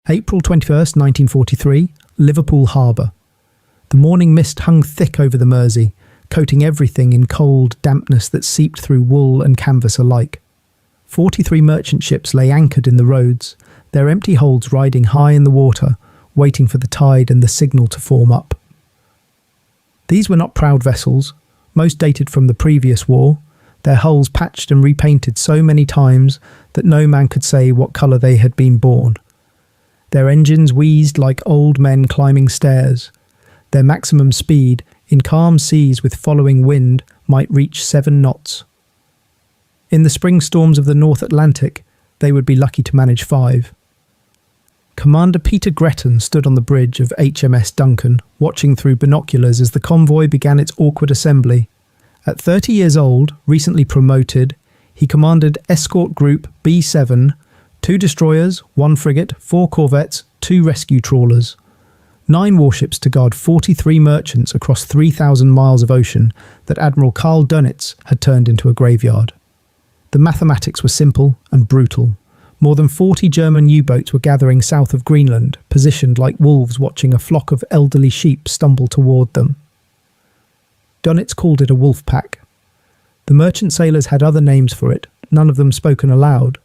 April 21st, 1943, Liverpool Harbour. The morning mist hung thick over the Mersey, coating everything in cold dampness that seeped through wool and canvas alike. 43 merchant ships lay anchored in the roads, their empty holds riding high in the water, waiting for the tide and the signal to form up. These were not proud vessels, most dated from the previous war, their hulls patched and repainted so many times that no man could say what colour they had been born. Their engines wheezed like old men climbing stairs. Their maximum speed, in calm seas with following wind, might reach 7 knots. In the spring storms of the North Atlantic, they would be lucky to manage 5. Commander Peter Gretton stood on the bridge of HMS Duncan, watching through binoculars as the convoy began its awkward assembly. At 30 years old, recently promoted, he commanded Escort Group B7, 2 destroyers, 1 frigate, 4 corvettes, 2 rescue trawlers. 9 warships to guard 43 merchants across 3,000 miles of ocean that Admiral Karl Dönitz had turned into a graveyard. The mathematics were simple and brutal. More than 40 German U-boats were gathering south of Greenland, positioned like wolves watching a flock of elderly sheep stumble toward them. Dönitz called it a wolf pack. The merchant sailors had other names for it, none of them spoken aloud.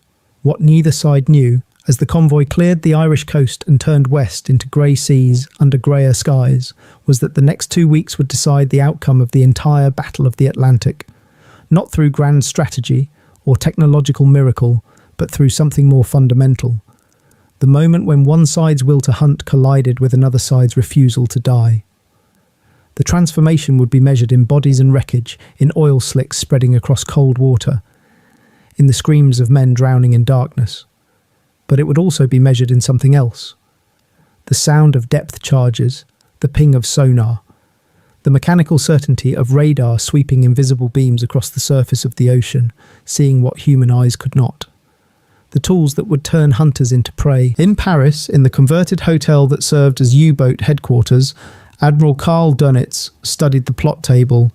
What neither side knew, as the convoy cleared the Irish coast and turned west into grey seas under greyer skies, was that the next 2 weeks would decide the outcome of the entire Battle of the Atlantic, not through grand strategy or technological miracle, but through something more fundamental. The moment when one side's will to hunt collided with another side's refusal to die. The transformation would be measured in bodies and wreckage, in oil slicks spreading across cold water, in the screams of men drowning in darkness. But it would also be measured in something else. The sound of depth charges, the ping of sonar, the mechanical certainty of radar sweeping invisible beams across the surface of the ocean, seeing what human eyes could not. The tools that would turn hunters into prey. In Paris, in the converted hotel that served as U-boat headquarters, Admiral Karl Dönitz studied the plot table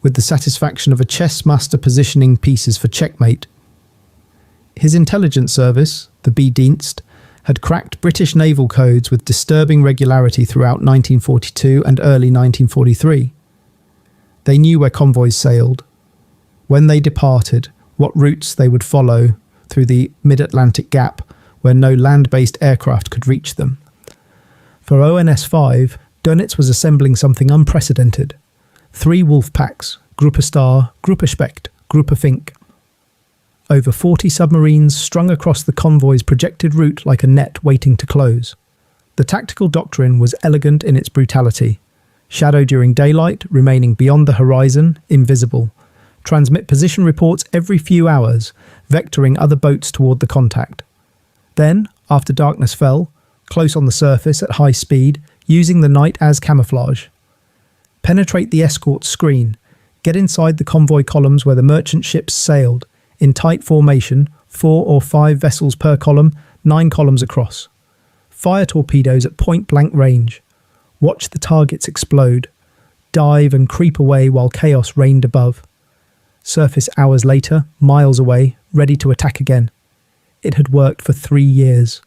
with the satisfaction of a chess master positioning pieces for checkmate. His intelligence service, the B-Dienst, had cracked British naval codes with disturbing regularity throughout 1942 and early 1943. They knew where convoys sailed, when they departed, what routes they would follow through the mid-Atlantic gap where no land-based aircraft could reach them. For ONS 5, Dönitz was assembling something unprecedented. 3 wolf packs, Gruppe Star, Gruppe Specht, Gruppe Fink. Over 40 submarines strung across the convoy's projected route like a net waiting to close. The tactical doctrine was elegant in its brutality. Shadow during daylight, remaining beyond the horizon, invisible. Transmit position reports every few hours, vectoring other boats toward the contact. Then, after darkness fell, close on the surface at high speed, using the night as camouflage. Penetrate the escort screen, get inside the convoy columns where the merchant ships sailed, in tight formation, 4 or 5 vessels per column, 9 columns across. Fire torpedoes at point-blank range. Watch the targets explode. Dive and creep away while chaos reigned above. Surface hours later, miles away, ready to attack again. It had worked for 3 years.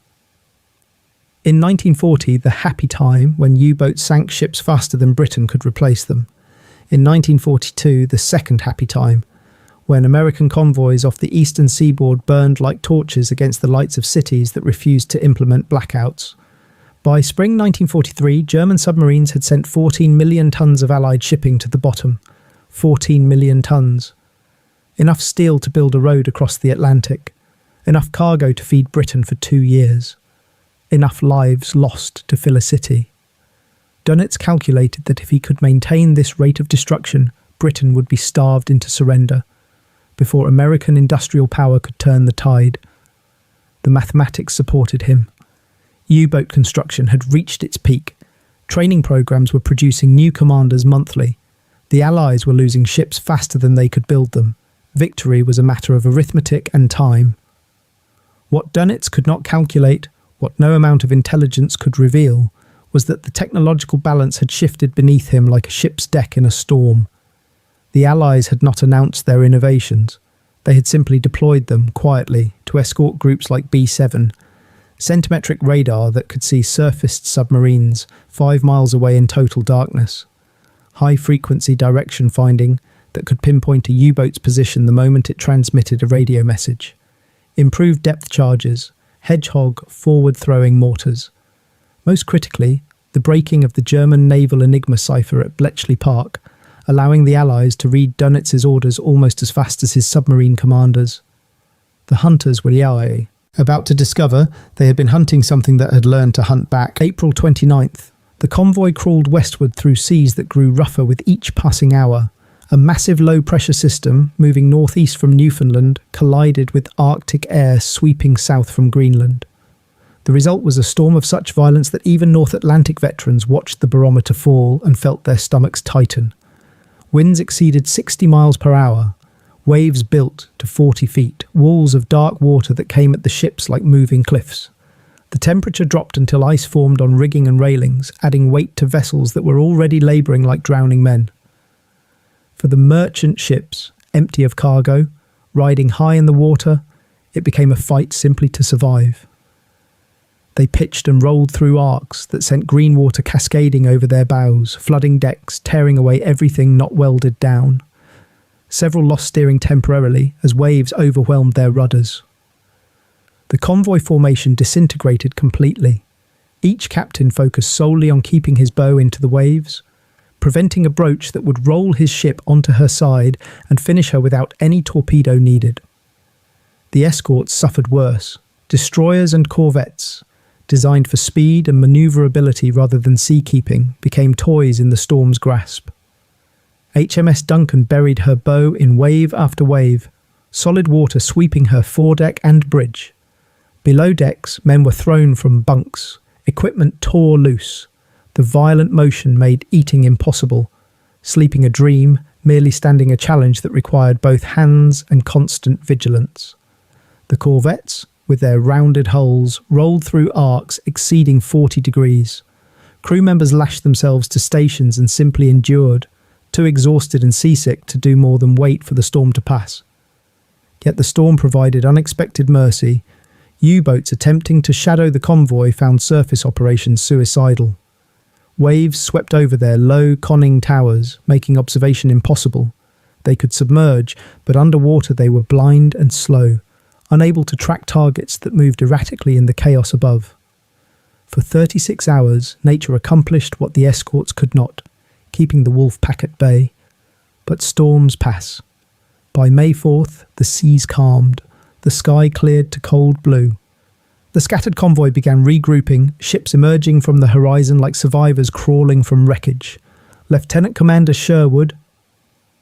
In 1940, the happy time when U-boats sank ships faster than Britain could replace them. In 1942, the second happy time, when American convoys off the eastern seaboard burned like torches against the lights of cities that refused to implement blackouts. By spring 1943, German submarines had sent 14 million tons of Allied shipping to the bottom. 14 million tons. Enough steel to build a road across the Atlantic. Enough cargo to feed Britain for 2 years. Enough lives lost to fill a city. Dönitz calculated that if he could maintain this rate of destruction, Britain would be starved into surrender, before American industrial power could turn the tide. The mathematics supported him. U-boat construction had reached its peak. Training programs were producing new commanders monthly. The Allies were losing ships faster than they could build them. Victory was a matter of arithmetic and time. What Dönitz could not calculate, what no amount of intelligence could reveal, was that the technological balance had shifted beneath him like a ship's deck in a storm. The Allies had not announced their innovations. They had simply deployed them quietly to escort groups like B7, centimetric radar that could see surfaced submarines 5 miles away in total darkness, high-frequency direction finding that could pinpoint a U-boat's position the moment it transmitted a radio message, improved depth charges, Hedgehog forward-throwing mortars. Most critically, the breaking of the German naval Enigma cipher at Bletchley Park, allowing the Allies to read Dönitz's orders almost as fast as his submarine commanders. The hunters were Yahweh, about to discover they had been hunting something that had learned to hunt back. April 29th, the convoy crawled westward through seas that grew rougher with each passing hour. A massive low-pressure system, moving northeast from Newfoundland, collided with Arctic air sweeping south from Greenland. The result was a storm of such violence that even North Atlantic veterans watched the barometer fall and felt their stomachs tighten. Winds exceeded 60 miles per hour. Waves built to 40 feet, walls of dark water that came at the ships like moving cliffs. The temperature dropped until ice formed on rigging and railings, adding weight to vessels that were already labouring like drowning men. For the merchant ships, empty of cargo, riding high in the water, it became a fight simply to survive. They pitched and rolled through arcs that sent green water cascading over their bows, flooding decks, tearing away everything not welded down. Several lost steering temporarily as waves overwhelmed their rudders. The convoy formation disintegrated completely. Each captain focused solely on keeping his bow into the waves, preventing a broach that would roll his ship onto her side and finish her without any torpedo needed. The escorts suffered worse. Destroyers and corvettes, designed for speed and manoeuvrability rather than seakeeping, became toys in the storm's grasp. HMS Duncan buried her bow in wave after wave, solid water sweeping her foredeck and bridge. Below decks, men were thrown from bunks, equipment tore loose. The violent motion made eating impossible, sleeping a dream, merely standing a challenge that required both hands and constant vigilance. The corvettes, with their rounded hulls, rolled through arcs exceeding 40 degrees. Crew members lashed themselves to stations and simply endured, too exhausted and seasick to do more than wait for the storm to pass. Yet the storm provided unexpected mercy. U-boats attempting to shadow the convoy found surface operations suicidal. Waves swept over their low, conning towers, making observation impossible. They could submerge, but underwater they were blind and slow, unable to track targets that moved erratically in the chaos above. For 36 hours, nature accomplished what the escorts could not, keeping the wolf pack at bay. But storms pass. By May 4th, the seas calmed, the sky cleared to cold blue. The scattered convoy began regrouping, ships emerging from the horizon like survivors crawling from wreckage. Lieutenant Commander Sherwood,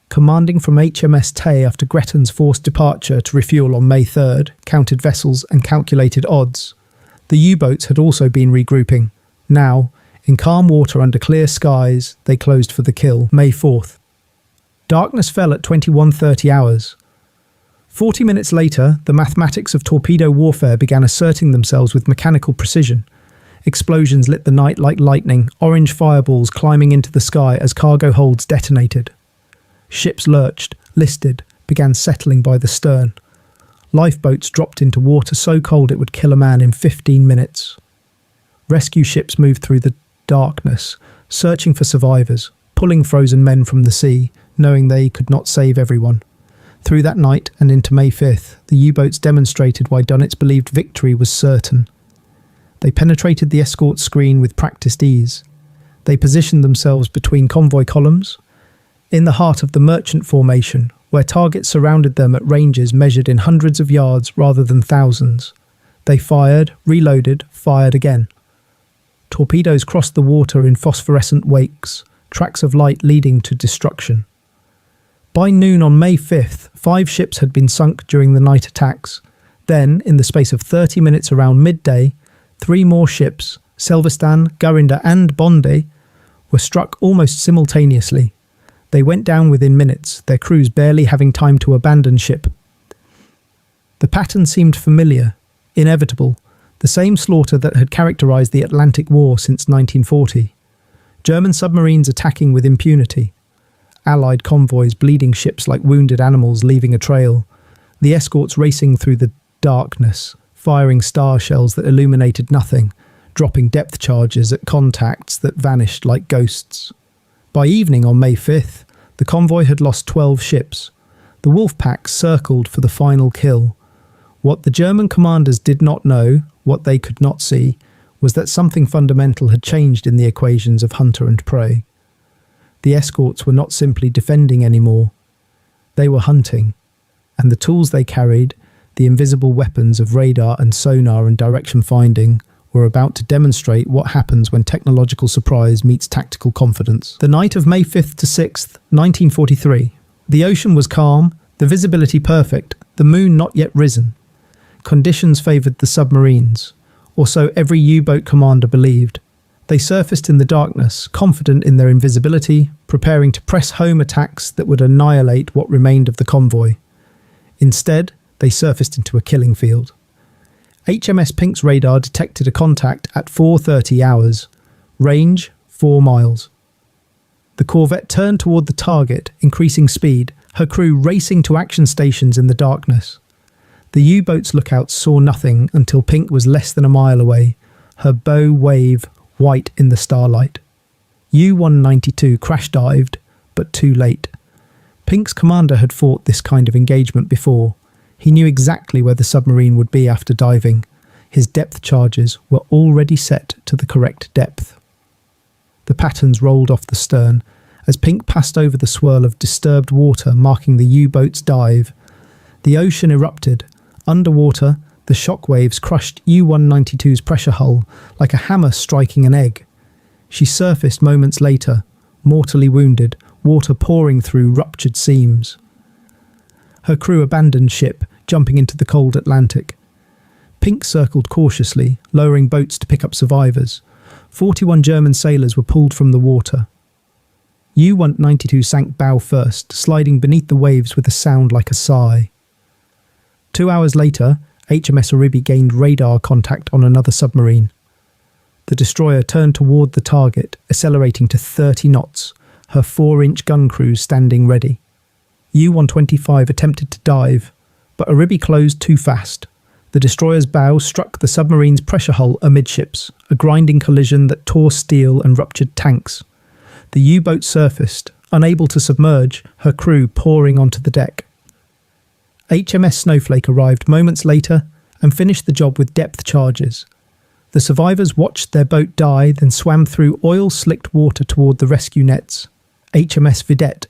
commanding from HMS Tay after Gretton's forced departure to refuel on May 3rd, counted vessels and calculated odds. The U-boats had also been regrouping. Now, in calm water under clear skies, they closed for the kill, May 4th. Darkness fell at 21:30 hours. 40 minutes later, the mathematics of torpedo warfare began asserting themselves with mechanical precision. Explosions lit the night like lightning, orange fireballs climbing into the sky as cargo holds detonated. Ships lurched, listed, began settling by the stern. Lifeboats dropped into water so cold it would kill a man in 15 minutes. Rescue ships moved through the darkness, searching for survivors, pulling frozen men from the sea, knowing they could not save everyone. Through that night and into May 5th, the U-boats demonstrated why Dönitz believed victory was certain. They penetrated the escort screen with practiced ease. They positioned themselves between convoy columns, in the heart of the merchant formation, where targets surrounded them at ranges measured in hundreds of yards rather than thousands. They fired, reloaded, fired again. Torpedoes crossed the water in phosphorescent wakes, tracks of light leading to destruction. By noon on May 5th, 5 ships had been sunk during the night attacks. Then, in the space of 30 minutes around midday, 3 more ships, Selvestan, Garinda and Bondi, were struck almost simultaneously. They went down within minutes, their crews barely having time to abandon ship. The pattern seemed familiar, inevitable, the same slaughter that had characterized the Atlantic War since 1940. German submarines attacking with impunity. Allied convoys bleeding ships like wounded animals leaving a trail. The escorts racing through the darkness, firing star shells that illuminated nothing, dropping depth charges at contacts that vanished like ghosts. By evening on May 5th, the convoy had lost 12 ships. The wolf pack circled for the final kill. What the German commanders did not know, what they could not see, was that something fundamental had changed in the equations of hunter and prey. The escorts were not simply defending anymore. They were hunting, and the tools they carried, the invisible weapons of radar and sonar and direction finding, were about to demonstrate what happens when technological surprise meets tactical confidence. The night of May 5th to 6th, 1943. The ocean was calm, the visibility perfect, the moon not yet risen. Conditions favoured the submarines, or so every U-boat commander believed. They surfaced in the darkness, confident in their invisibility, preparing to press home attacks that would annihilate what remained of the convoy. Instead, they surfaced into a killing field. HMS Pink's radar detected a contact at 4:30 hours. Range, 4 miles. The corvette turned toward the target, increasing speed, her crew racing to action stations in the darkness. The U-boat's lookouts saw nothing until Pink was less than a mile away, her bow wave white in the starlight. U-192 crash-dived, but too late. Pink's commander had fought this kind of engagement before. He knew exactly where the submarine would be after diving. His depth charges were already set to the correct depth. The patterns rolled off the stern as Pink passed over the swirl of disturbed water marking the U-boat's dive. The ocean erupted. Underwater, the shock waves crushed U-192's pressure hull like a hammer striking an egg. She surfaced moments later, mortally wounded, water pouring through ruptured seams. Her crew abandoned ship, jumping into the cold Atlantic. Pink circled cautiously, lowering boats to pick up survivors. 41 German sailors were pulled from the water. U-192 sank bow first, sliding beneath the waves with a sound like a sigh. 2 hours later, HMS Oribi gained radar contact on another submarine. The destroyer turned toward the target, accelerating to 30 knots, her 4-inch gun crews standing ready. U-125 attempted to dive, but Oribi closed too fast. The destroyer's bow struck the submarine's pressure hull amidships, a grinding collision that tore steel and ruptured tanks. The U-boat surfaced, unable to submerge, her crew pouring onto the deck. HMS Snowflake arrived moments later and finished the job with depth charges. The survivors watched their boat die, then swam through oil-slicked water toward the rescue nets. HMS Vidette,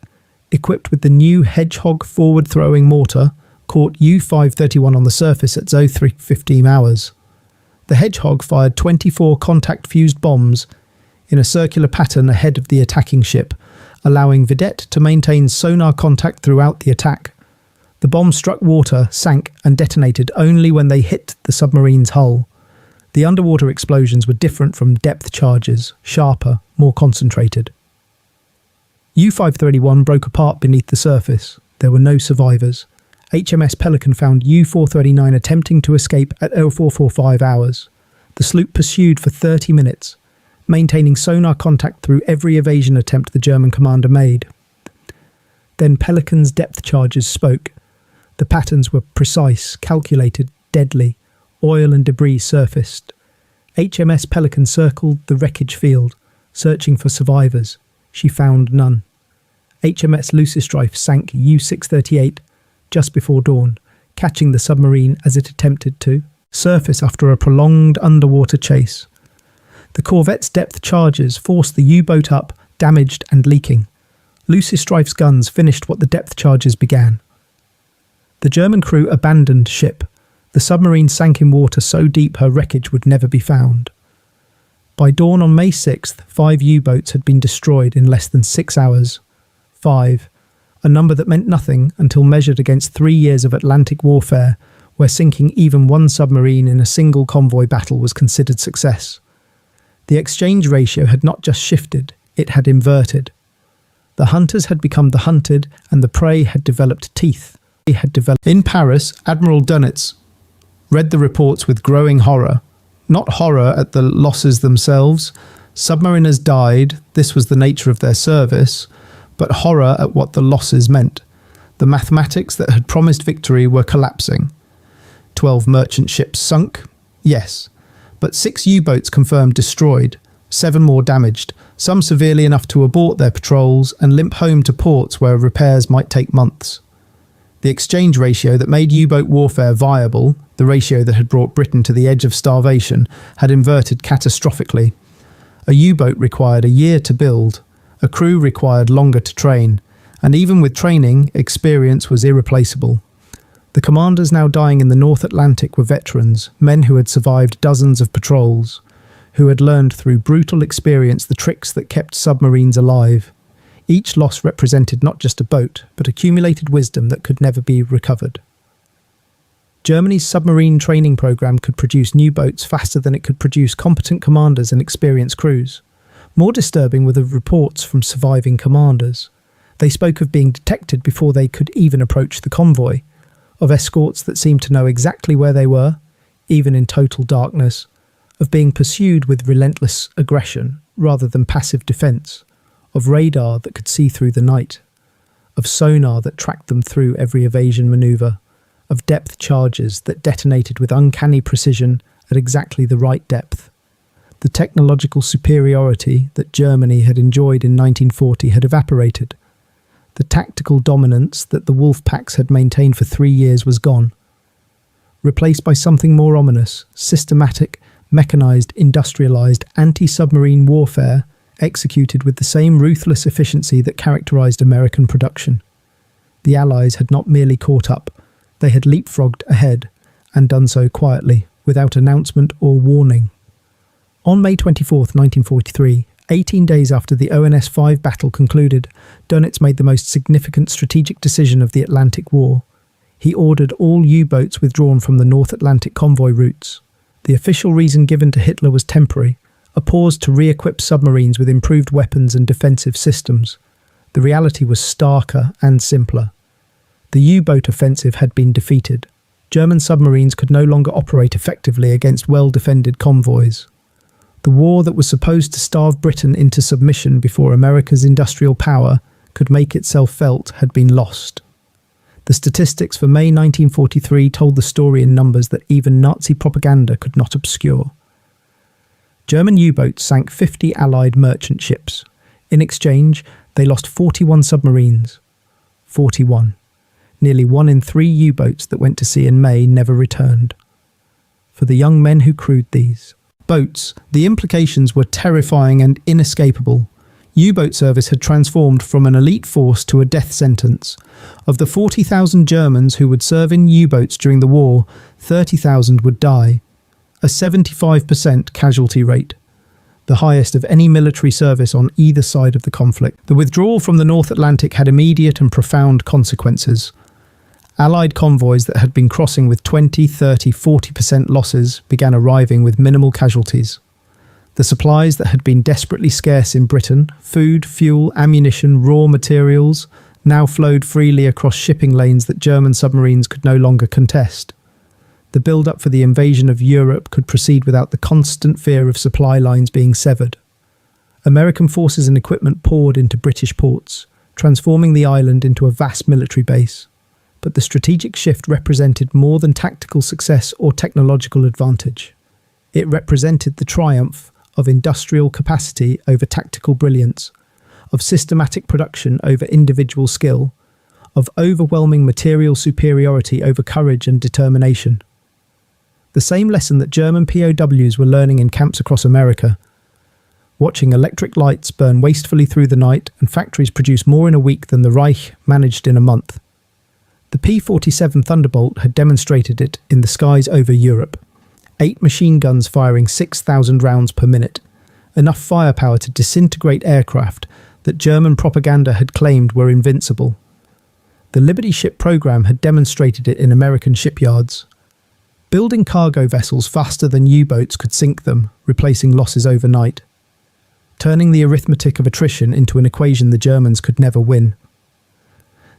equipped with the new Hedgehog forward-throwing mortar, caught U-531 on the surface at 03:15 hours. The Hedgehog fired 24 contact-fused bombs in a circular pattern ahead of the attacking ship, allowing Vidette to maintain sonar contact throughout the attack. The bombs struck water, sank, and detonated only when they hit the submarine's hull. The underwater explosions were different from depth charges, sharper, more concentrated. U-531 broke apart beneath the surface. There were no survivors. HMS Pelican found U-439 attempting to escape at 0445 hours. The sloop pursued for 30 minutes, maintaining sonar contact through every evasion attempt the German commander made. Then Pelican's depth charges spoke. The patterns were precise, calculated, deadly. Oil and debris surfaced. HMS Pelican circled the wreckage field, searching for survivors. She found none. HMS Loosestrife sank U-638 just before dawn, catching the submarine as it attempted to surface after a prolonged underwater chase. The corvette's depth charges forced the U-boat up, damaged and leaking. Loosestrife's guns finished what the depth charges began. The German crew abandoned ship. The submarine sank in water so deep her wreckage would never be found. By dawn on May 6th, 5 U-boats had been destroyed in less than 6 hours. 5, a number that meant nothing until measured against 3 years of Atlantic warfare, where sinking even one submarine in a single convoy battle was considered success. The exchange ratio had not just shifted, it had inverted. The hunters had become the hunted, and the prey had developed teeth. In Paris, Admiral Dönitz read the reports with growing horror. Not horror at the losses themselves. Submariners died, this was the nature of their service, but horror at what the losses meant. The mathematics that had promised victory were collapsing. 12 merchant ships sunk? Yes. But 6 U-boats confirmed destroyed, 7 more damaged, some severely enough to abort their patrols and limp home to ports where repairs might take months. The exchange ratio that made U-boat warfare viable, the ratio that had brought Britain to the edge of starvation, had inverted catastrophically. A U-boat required a year to build, a crew required longer to train, and even with training, experience was irreplaceable. The commanders now dying in the North Atlantic were veterans, men who had survived dozens of patrols, who had learned through brutal experience the tricks that kept submarines alive. Each loss represented not just a boat, but accumulated wisdom that could never be recovered. Germany's submarine training program could produce new boats faster than it could produce competent commanders and experienced crews. More disturbing were the reports from surviving commanders. They spoke of being detected before they could even approach the convoy, of escorts that seemed to know exactly where they were, even in total darkness, of being pursued with relentless aggression rather than passive defence, of radar that could see through the night, of sonar that tracked them through every evasion manoeuvre, of depth charges that detonated with uncanny precision at exactly the right depth. The technological superiority that Germany had enjoyed in 1940 had evaporated. The tactical dominance that the wolf packs had maintained for 3 years was gone, replaced by something more ominous: systematic, mechanised, industrialised anti-submarine warfare executed with the same ruthless efficiency that characterised American production. The Allies had not merely caught up, they had leapfrogged ahead, and done so quietly, without announcement or warning. On May 24, 1943, 18 days after the ONS 5 battle concluded, Dönitz made the most significant strategic decision of the Atlantic War. He ordered all U-boats withdrawn from the North Atlantic convoy routes. The official reason given to Hitler was temporary, a pause to re-equip submarines with improved weapons and defensive systems. The reality was starker and simpler. The U-boat offensive had been defeated. German submarines could no longer operate effectively against well-defended convoys. The war that was supposed to starve Britain into submission before America's industrial power could make itself felt had been lost. The statistics for May 1943 told the story in numbers that even Nazi propaganda could not obscure. German U-boats sank 50 Allied merchant ships. In exchange, they lost 41 submarines. 41. Nearly 1 in 3 U-boats that went to sea in May never returned. For the young men who crewed these boats, the implications were terrifying and inescapable. U-boat service had transformed from an elite force to a death sentence. Of the 40,000 Germans who would serve in U-boats during the war, 30,000 would die. A 75% casualty rate, the highest of any military service on either side of the conflict. The withdrawal from the North Atlantic had immediate and profound consequences. Allied convoys that had been crossing with 20, 30, 40% losses began arriving with minimal casualties. The supplies that had been desperately scarce in Britain, food, fuel, ammunition, raw materials, now flowed freely across shipping lanes that German submarines could no longer contest. The build-up for the invasion of Europe could proceed without the constant fear of supply lines being severed. American forces and equipment poured into British ports, transforming the island into a vast military base. But the strategic shift represented more than tactical success or technological advantage. It represented the triumph of industrial capacity over tactical brilliance, of systematic production over individual skill, of overwhelming material superiority over courage and determination. The same lesson that German POWs were learning in camps across America, watching electric lights burn wastefully through the night and factories produce more in a week than the Reich managed in a month. The P-47 Thunderbolt had demonstrated it in the skies over Europe. 8 machine guns firing 6,000 rounds per minute, enough firepower to disintegrate aircraft that German propaganda had claimed were invincible. The Liberty ship program had demonstrated it in American shipyards. Building cargo vessels faster than U-boats could sink them, replacing losses overnight, turning the arithmetic of attrition into an equation the Germans could never win.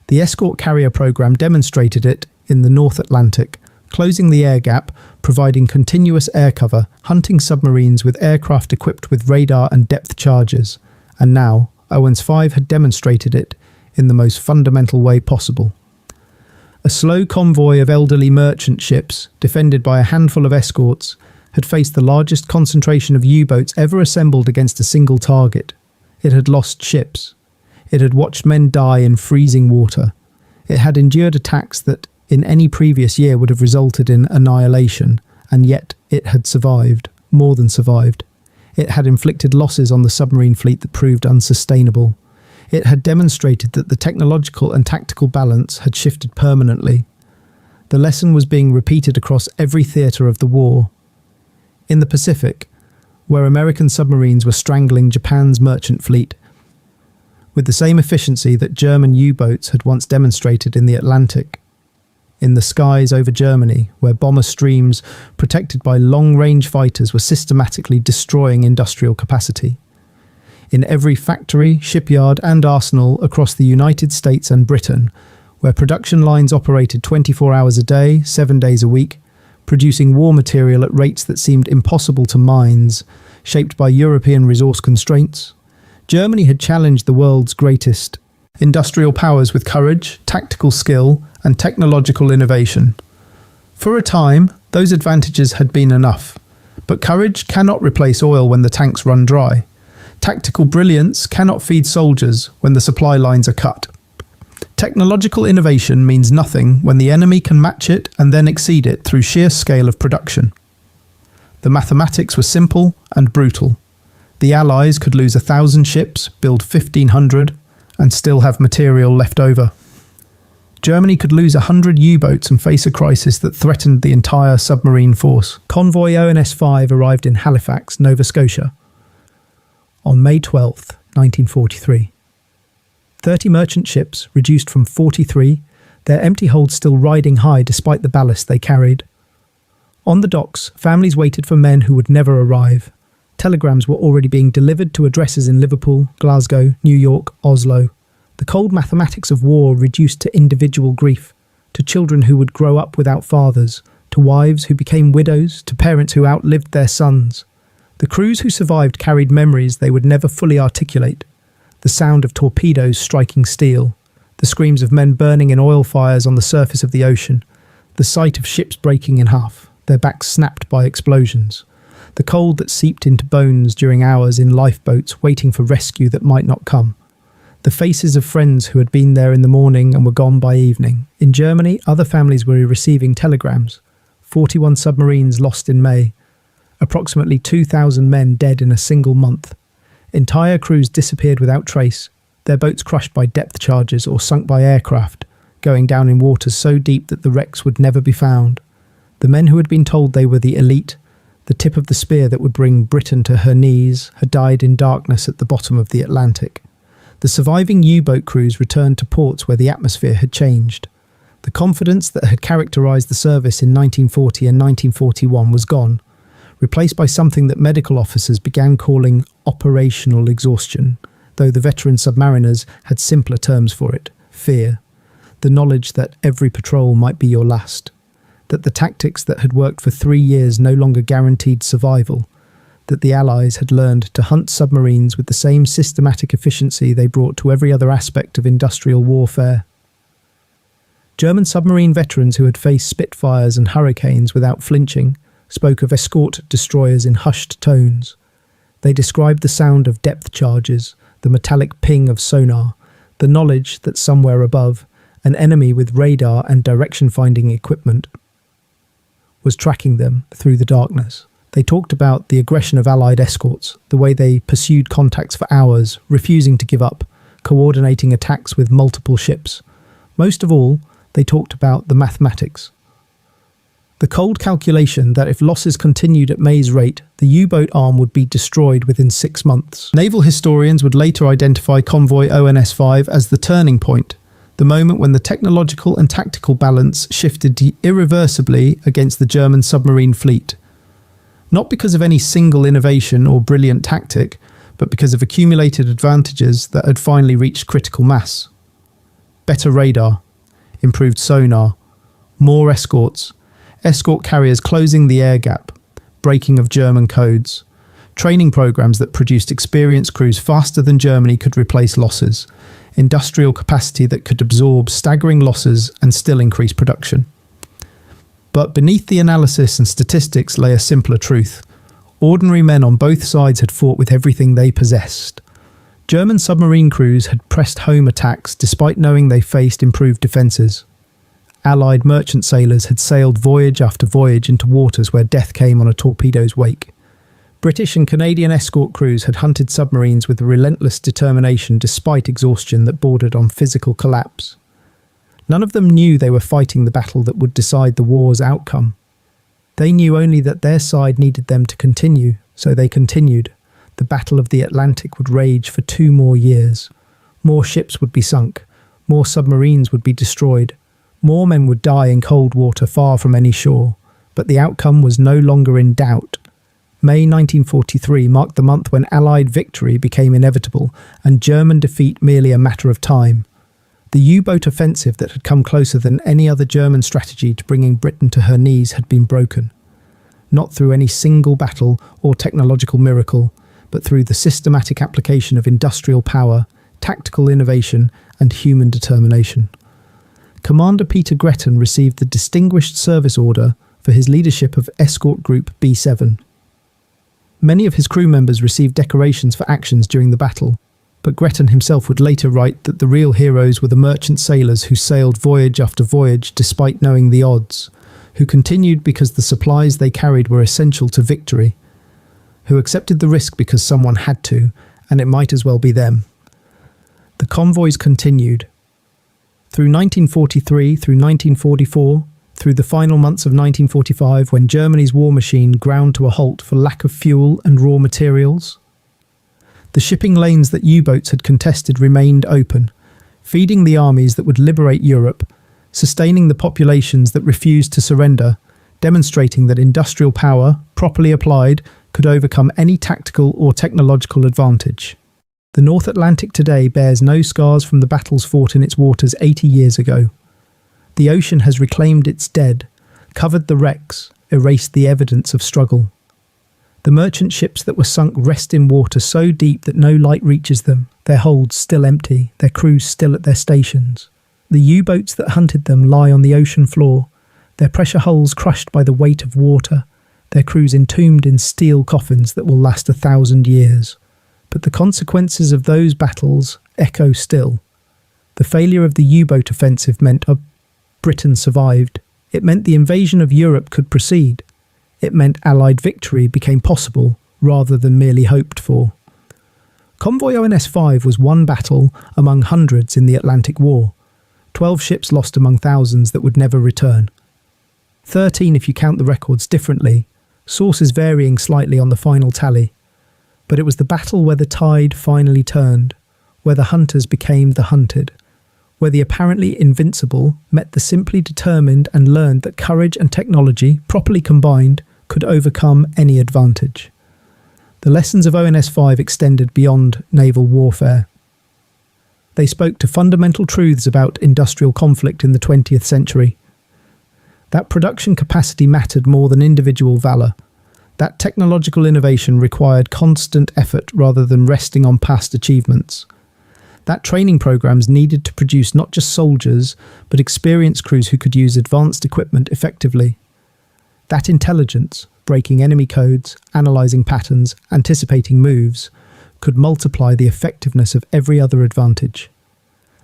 The escort carrier program demonstrated it in the North Atlantic, closing the air gap, providing continuous air cover, hunting submarines with aircraft equipped with radar and depth charges, and now ONS 5 had demonstrated it in the most fundamental way possible. A slow convoy of elderly merchant ships, defended by a handful of escorts, had faced the largest concentration of U-boats ever assembled against a single target. It had lost ships. It had watched men die in freezing water. It had endured attacks that, in any previous year, would have resulted in annihilation, and yet it had survived, more than survived. It had inflicted losses on the submarine fleet that proved unsustainable. It had demonstrated that the technological and tactical balance had shifted permanently. The lesson was being repeated across every theatre of the war. In the Pacific, where American submarines were strangling Japan's merchant fleet, with the same efficiency that German U-boats had once demonstrated in the Atlantic. In the skies over Germany, where bomber streams protected by long-range fighters were systematically destroying industrial capacity. In every factory, shipyard and arsenal across the United States and Britain, where production lines operated 24 hours a day, 7 days a week, producing war material at rates that seemed impossible to mines, shaped by European resource constraints, Germany had challenged the world's greatest industrial powers with courage, tactical skill, and technological innovation. For a time, those advantages had been enough, but courage cannot replace oil when the tanks run dry. Tactical brilliance cannot feed soldiers when the supply lines are cut. Technological innovation means nothing when the enemy can match it and then exceed it through sheer scale of production. The mathematics were simple and brutal. The Allies could lose 1,000 ships, build 1,500, and still have material left over. Germany could lose 100 U-boats and face a crisis that threatened the entire submarine force. Convoy ONS 5 arrived in Halifax, Nova Scotia, on May 12, 1943. 30 merchant ships, reduced from 43, their empty holds still riding high despite the ballast they carried. On the docks, families waited for men who would never arrive. Telegrams were already being delivered to addresses in Liverpool, Glasgow, New York, Oslo. The cold mathematics of war reduced to individual grief, to children who would grow up without fathers, to wives who became widows, to parents who outlived their sons. The crews who survived carried memories they would never fully articulate. The sound of torpedoes striking steel, the screams of men burning in oil fires on the surface of the ocean, the sight of ships breaking in half, their backs snapped by explosions. The cold that seeped into bones during hours in lifeboats waiting for rescue that might not come. The faces of friends who had been there in the morning and were gone by evening. In Germany, other families were receiving telegrams. 41 submarines lost in May. Approximately 2,000 men dead in a single month. Entire crews disappeared without trace, their boats crushed by depth charges or sunk by aircraft, going down in waters so deep that the wrecks would never be found. The men who had been told they were the elite, the tip of the spear that would bring Britain to her knees, had died in darkness at the bottom of the Atlantic. The surviving U-boat crews returned to ports where the atmosphere had changed. The confidence that had characterised the service in 1940 and 1941 was gone, replaced by something that medical officers began calling operational exhaustion, though the veteran submariners had simpler terms for it: fear, the knowledge that every patrol might be your last, that the tactics that had worked for 3 years no longer guaranteed survival, that the Allies had learned to hunt submarines with the same systematic efficiency they brought to every other aspect of industrial warfare. German submarine veterans who had faced Spitfires and Hurricanes without flinching spoke of escort destroyers in hushed tones. They described the sound of depth charges, the metallic ping of sonar, the knowledge that somewhere above, an enemy with radar and direction-finding equipment was tracking them through the darkness. They talked about the aggression of Allied escorts, the way they pursued contacts for hours, refusing to give up, coordinating attacks with multiple ships. Most of all, they talked about the mathematics. The cold calculation that if losses continued at May's rate, the U-boat arm would be destroyed within 6 months. Naval historians would later identify Convoy ONS 5 as the turning point, the moment when the technological and tactical balance shifted irreversibly against the German submarine fleet. Not because of any single innovation or brilliant tactic, but because of accumulated advantages that had finally reached critical mass. Better radar, improved sonar, more escorts, escort carriers closing the air gap, breaking of German codes, training programs that produced experienced crews faster than Germany could replace losses, industrial capacity that could absorb staggering losses and still increase production. But beneath the analysis and statistics lay a simpler truth. Ordinary men on both sides had fought with everything they possessed. German submarine crews had pressed home attacks despite knowing they faced improved defences. Allied merchant sailors had sailed voyage after voyage into waters where death came on a torpedo's wake. British and Canadian escort crews had hunted submarines with relentless determination despite exhaustion that bordered on physical collapse. None of them knew they were fighting the battle that would decide the war's outcome. They knew only that their side needed them to continue, so they continued. The Battle of the Atlantic would rage for 2 more years. More ships would be sunk. More submarines would be destroyed. More men would die in cold water far from any shore. But the outcome was no longer in doubt. May 1943 marked the month when Allied victory became inevitable and German defeat merely a matter of time. The U-boat offensive that had come closer than any other German strategy to bringing Britain to her knees had been broken. Not through any single battle or technological miracle, but through the systematic application of industrial power, tactical innovation, and human determination. Commander Peter Gretton received the Distinguished Service Order for his leadership of Escort Group B7. Many of his crew members received decorations for actions during the battle, but Gretton himself would later write that the real heroes were the merchant sailors who sailed voyage after voyage despite knowing the odds, who continued because the supplies they carried were essential to victory, who accepted the risk because someone had to, and it might as well be them. The convoys continued. Through 1943, through 1944, through the final months of 1945 when Germany's war machine ground to a halt for lack of fuel and raw materials. The shipping lanes that U-boats had contested remained open, feeding the armies that would liberate Europe, sustaining the populations that refused to surrender, demonstrating that industrial power, properly applied, could overcome any tactical or technological advantage. The North Atlantic today bears no scars from the battles fought in its waters 80 years ago. The ocean has reclaimed its dead, covered the wrecks, erased the evidence of struggle. The merchant ships that were sunk rest in water so deep that no light reaches them, their holds still empty, their crews still at their stations. The U-boats that hunted them lie on the ocean floor, their pressure hulls crushed by the weight of water, their crews entombed in steel coffins that will last 1,000 years. But the consequences of those battles echo still. The failure of the U-boat offensive meant Britain survived. It meant the invasion of Europe could proceed. It meant Allied victory became possible rather than merely hoped for. Convoy ONS 5 was one battle among hundreds in the Atlantic War. 12 ships lost among thousands that would never return. 13 if you count the records differently, sources varying slightly on the final tally. But it was the battle where the tide finally turned, where the hunters became the hunted, where the apparently invincible met the simply determined and learned that courage and technology, properly combined, could overcome any advantage. The lessons of ONS 5 extended beyond naval warfare. They spoke to fundamental truths about industrial conflict in the 20th century. That production capacity mattered more than individual valour. That technological innovation required constant effort rather than resting on past achievements. That training programs needed to produce not just soldiers, but experienced crews who could use advanced equipment effectively. That intelligence, breaking enemy codes, analysing patterns, anticipating moves, could multiply the effectiveness of every other advantage.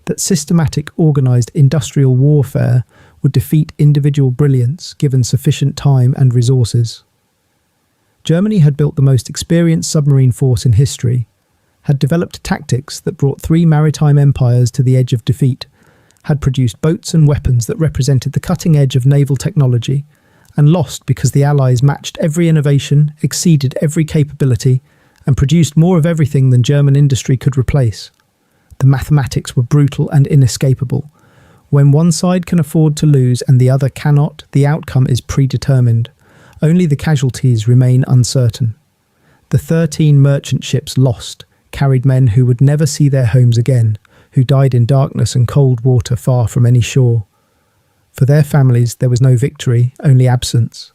That systematic, organised industrial warfare would defeat individual brilliance given sufficient time and resources. Germany had built the most experienced submarine force in history, had developed tactics that brought 3 maritime empires to the edge of defeat, had produced boats and weapons that represented the cutting edge of naval technology, and lost because the Allies matched every innovation, exceeded every capability, and produced more of everything than German industry could replace. The mathematics were brutal and inescapable. When one side can afford to lose and the other cannot, the outcome is predetermined. Only the casualties remain uncertain. The 13 merchant ships lost carried men who would never see their homes again, who died in darkness and cold water far from any shore. For their families, there was no victory, only absence.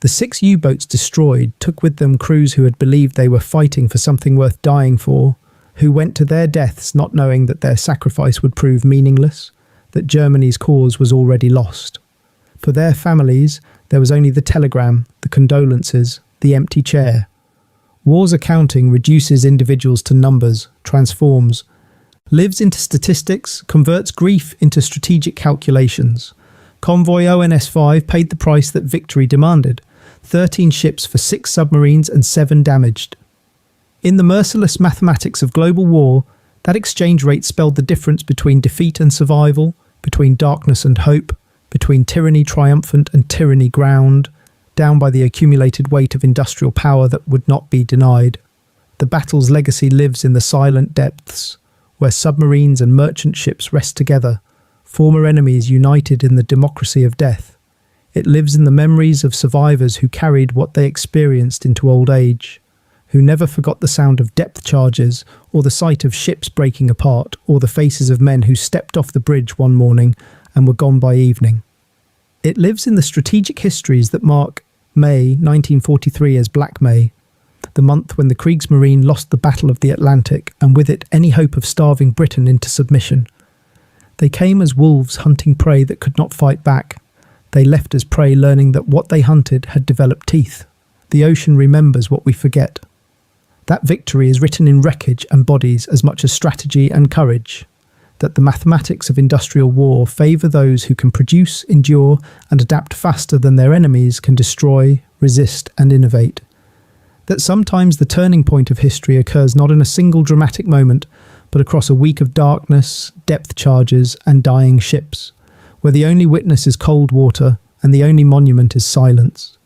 The 6 U-boats destroyed took with them crews who had believed they were fighting for something worth dying for, who went to their deaths not knowing that their sacrifice would prove meaningless, that Germany's cause was already lost. For their families, there was only the telegram, the condolences, the empty chair. War's accounting reduces individuals to numbers, transforms, lives into statistics, converts grief into strategic calculations. Convoy ONS 5 paid the price that victory demanded, 13 ships for 6 submarines and 7 damaged. In the merciless mathematics of global war, that exchange rate spelled the difference between defeat and survival, between darkness and hope, between tyranny triumphant and tyranny ground, down by the accumulated weight of industrial power that would not be denied. The battle's legacy lives in the silent depths, where submarines and merchant ships rest together, former enemies united in the democracy of death. It lives in the memories of survivors who carried what they experienced into old age, who never forgot the sound of depth charges, or the sight of ships breaking apart, or the faces of men who stepped off the bridge one morning and were gone by evening. It lives in the strategic histories that mark May 1943 as Black May, the month when the Kriegsmarine lost the Battle of the Atlantic, and with it any hope of starving Britain into submission. They came as wolves hunting prey that could not fight back. They left as prey learning that what they hunted had developed teeth. The ocean remembers what we forget. That victory is written in wreckage and bodies as much as strategy and courage. That the mathematics of industrial war favour those who can produce, endure, and adapt faster than their enemies can destroy, resist, and innovate. That sometimes the turning point of history occurs not in a single dramatic moment, but across a week of darkness, depth charges, and dying ships, where the only witness is cold water and the only monument is silence.